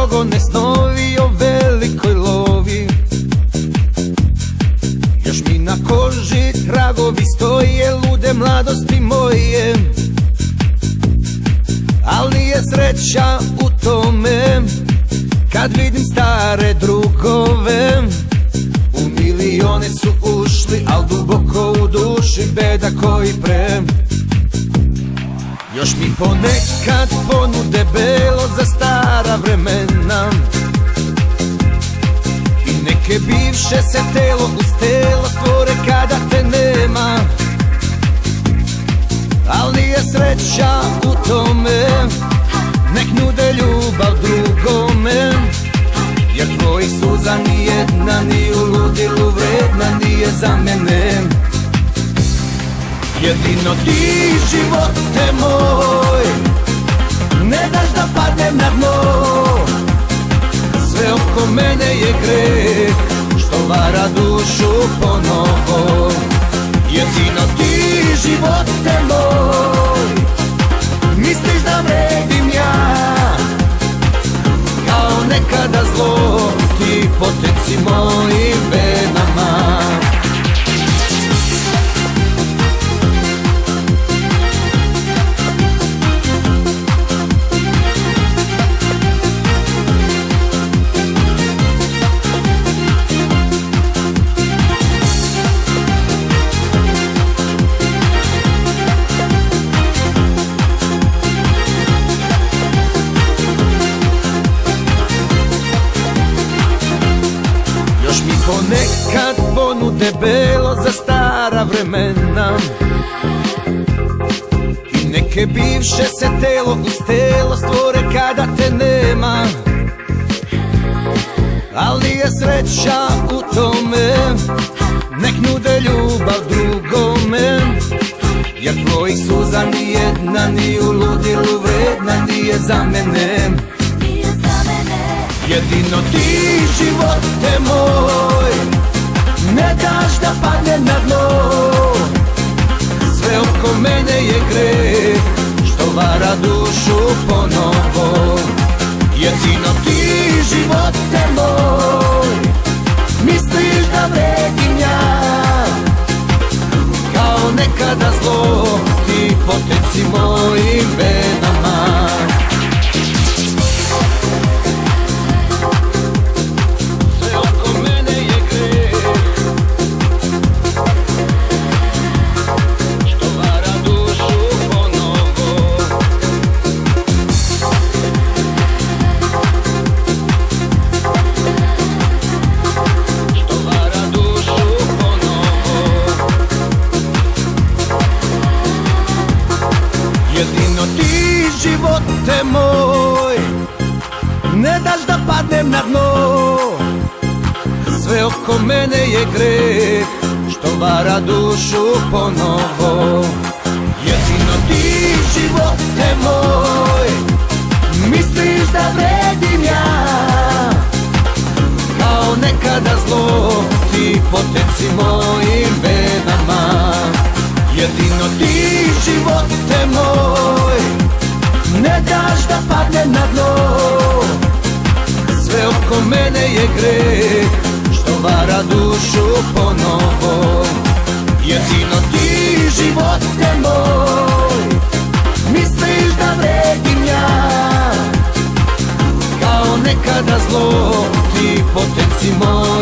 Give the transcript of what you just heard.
mnogo ne snovi o velikoj lovi. Još mi na koži tragovi stoje lude mladosti moje, ali je sreća u tome kad vidim stare drugove. U milione su ušli, al duboko u duši beda koji pre. Još mi ponekad ponude belo za stara vremena i neke bivše se telo uz telo stvore kada te nema. Ali je sreća u tome nek nude ljubav drugome, jer tvojih suza nijedna ni u ludilu vredna nije za mene. Jedino ti, živote moj, ne daš da padnem na dno. Sve oko mene je greh što vara dušu ponovo. Jedino ti, živote moj, misliš da vredim ja, kao nekada zlo ti poteci mojim venama. Ponekad ponude belo za stara vremena i neke bivše se telo uz telo stvore kada te nema. Ali je sreća u tome nek nude ljubav drugome, jer tvojih suza nijedna ni u ludilu vredna nije za mene. Jedino ti, živote moj, ne daš da padnem na dno. Sve oko mene je greh što vara dušu ponovo. Jedino ti, živote moj, misliš da vredim ja, kao nekada zlo ti poteci mojim venama. Jedino ti, živote moj, ne daš da padnem na dno. Sve oko mene je greh što vara dušu ponovo. Jedino ti, živote moj, misliš da vredim ja, kao nekada zlo ti poteci mojim venama. Jedino ti, živote moj, ne daš da padnem na dno. Sve oko mene je greh što vara dušu ponovo. Jedino ti, živote moj, misliš da vredim ja, kao nekada zlo ti poteci moj.